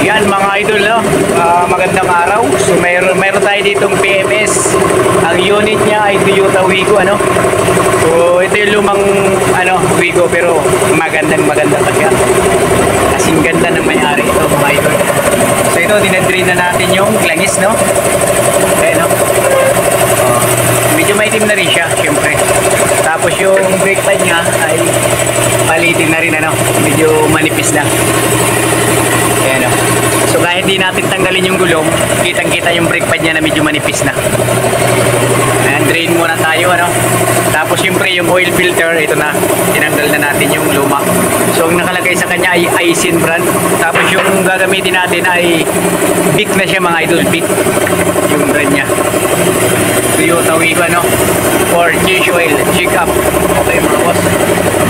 Yan mga idol, no? Magandang araw. So mayroon tayo ditong PMS. Ang unit niya ay Toyota Wigo, ano? So ito yung lumang Wigo, pero maganda siya. Kasing ganda ng may-ari ito mga idol. So ito, dinadrain na natin yung langis, no? Ayan, no? Medyo maitim na rin siya, syempre. Tapos yung brake pad niya ay palitin na rin, ano? Medyo manipis na. Ayan, no? So kahit di natin tanggalin yung gulong, kitang-kita yung brake pad niya na medyo manipis na. Ayan, drain muna tayo, ano? Tapos syempre yung oil filter, ito na, tinanggal na natin yung luma. So ang nakalagay sa kanya ay Aisin brand. Tapos yung gagamitin natin ay Bic na siya mga idol, Bic yung brand niya. Toyota Wigo, ano? For change oil, check up. Okay mga boss.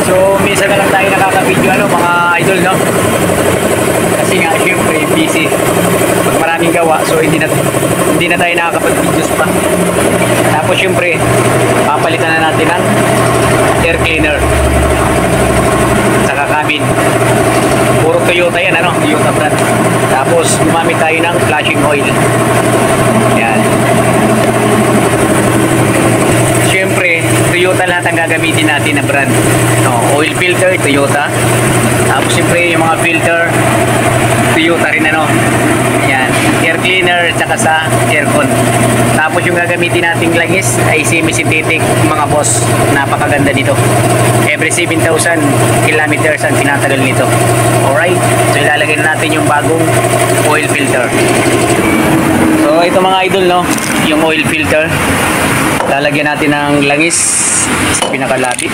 So minsan na lang tayo nakaka-video, ano, mga idol, no? Kasi nga syempre busy, pag maraming gawa, so hindi na tayo nakakapag-videos pa. Tapos syempre papalitan na natin ang air cleaner saka cabin. Puro Toyota yan, ano? Toyota brand. Tapos gumamit tayo ng flashing oil. Yan. Syempre Toyota lahat ang gagamitin natin na brand, no? Oil filter Toyota. Tapos syempre yung mga filter Toyota rin, ano? Yan, air cleaner tsaka sa aircon. Tapos yung gagamitin nating langis ay semi-synthetic mga boss. Napakaganda nito. Every 7,000 kilometers ang tinatagal nito. Alright, so ilalagay na natin yung bagong oil filter. So ito mga idol, no, yung oil filter, lalagyan natin ng langis sa pinakalapit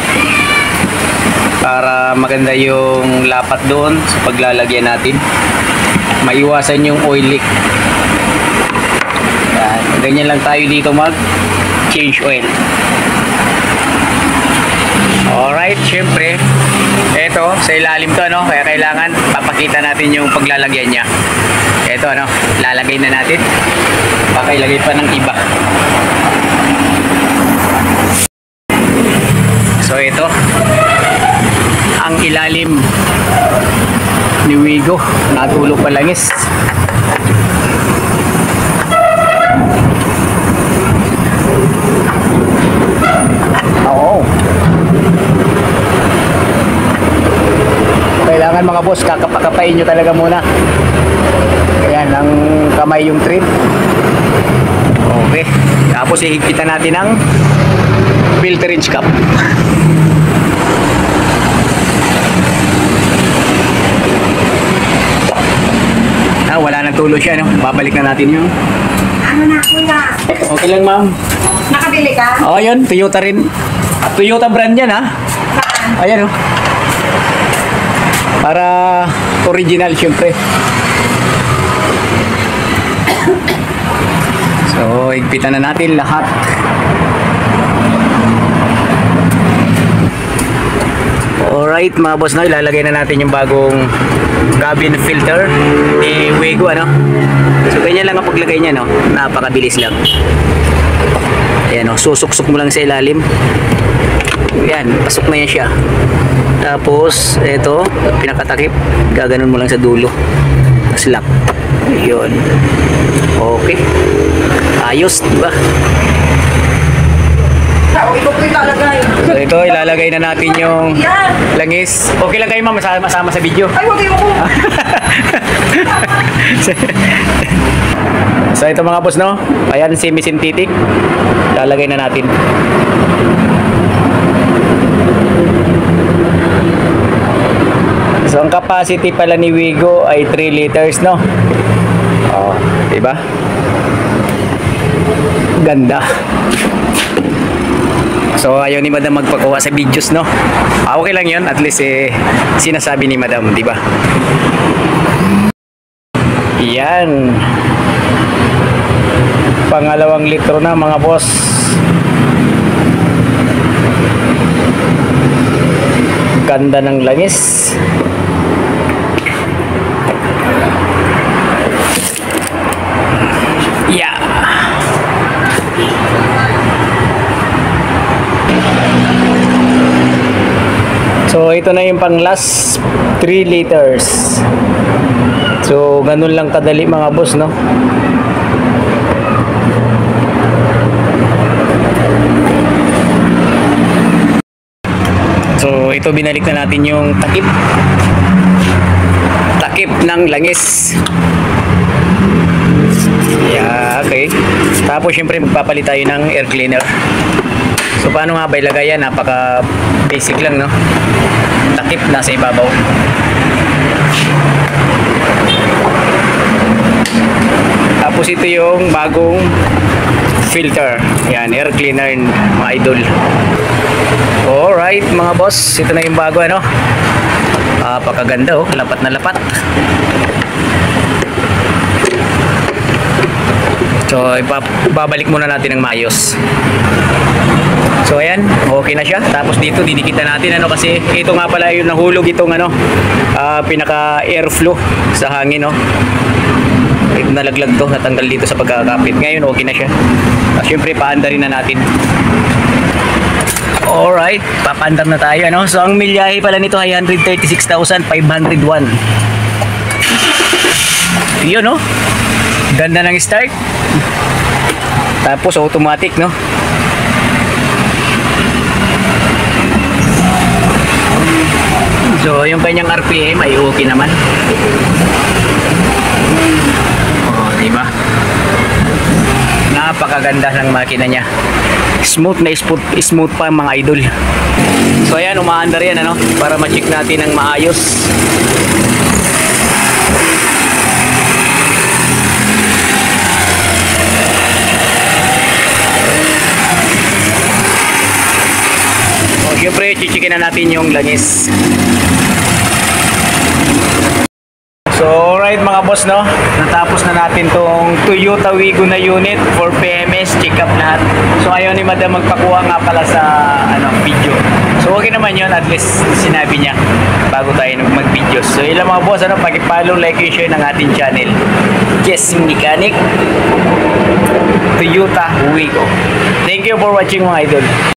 para maganda yung lapat doon sa paglalagyan natin, maiwasan yung oil leak. Yan, ganyan lang tayo dito mag change oil. Alright, syempre ito sa ilalim to, ano, kaya kailangan papakita natin yung paglalagyan niya. Ito, ano, lalagay na natin, baka ilagay pa ng iba. So ito ang ilalim ni Wigo, natulog pa langis. Oo, kailangan mga boss, kakapakapain nyo talaga muna. Ayan, ang kamay yung trim. Okay, tapos ihigpitan natin ang filter range cap. Wala nang tulo siya, no? Babalik na natin yung ano na, kuya? okay lang, ma'am. Nakabili ka? Oo, yun, Toyota rin. Toyota brand yan, ha? Saan? Ayan, oh. Para original, syempre. So, higpitan na natin lahat. Alright mga boss, na ilalagay na natin yung bagong cabin filter ni Wigo, ano? So ganyan lang ang paglagay niya, no? Napakabilis lang. Ayan, no? Susuksok mo lang sa ilalim. Ayan, pasok na yan siya. Tapos ito, pinakatakip, gaganon mo lang sa dulo. Tapos lock. Yun. Okay. Ayos, diba? So ito, ilalagay na natin yung langis. Okay lang kayo, ma'am, masama sa video. Ay, wag kayo ko. So ito mga boss, no? Ayan, semi-synthetic. Lalagay na natin. So ang capacity pala ni Wigo ay 3 liters, no? Oh, diba? Ganda. So ayaw ni madam magpakuha sa videos, no? Okay lang yun, at least sinasabi ni madam, di ba? Yan. Pangalawang litro na mga boss. Ganda ng langis. Yeah. So ito na yung pang last 3 liters. So ganun lang kadali mga boss, no? So, ito binalik na natin yung takip. Takip ng langis. Yeah, okay. Tapos, syempre, magpapalit tayo ng air cleaner. So, paano nga ba ilagay yan? Napaka basic lang, no? Takip nasa ibabaw. Tapos, ito yung bagong filter. Yan, air cleaner, mga idol. Alright, mga boss. Ito na yung bago, ano? Napakaganda, oh. Lapat na lapat. So, babalik muna natin ng maayos. So, ayan. Okay na siya. Tapos dito, didikitan natin, ano? Kasi ito nga pala yung nahulog itong, ano? Pinaka airflow sa hangin, no? Ito nalaglag to. Natanggal dito sa pagkakapit. Ngayon, okay na siya. Siyempre, paanda rin na natin. Alright, papandam na tayo, ano? So, ang milyahe pala nito ay 136,501. Yun, no? Ganda ng start. Tapos, automatic, no? So, yung kanyang RPM ay okay naman. Oh, diba? Napakaganda ng makina niya. Smooth na smooth pa mga idol. So ayan, umaandar yan, ano, para ma-check natin ng maayos. So syempre, chichikin na natin yung langis. So alright mga boss, no, natapos na natin tong Toyota Wigo na unit for PMS, check up lahat. So ayaw ni madam magpakuha nga pala sa video. So okay naman yun, at least sinabi niya bago tayo mag-video. So ilang mga boss, pag-follow, like, and share ng ating channel, Jessing Mechanic Toyota Wigo. Thank you for watching mga idol.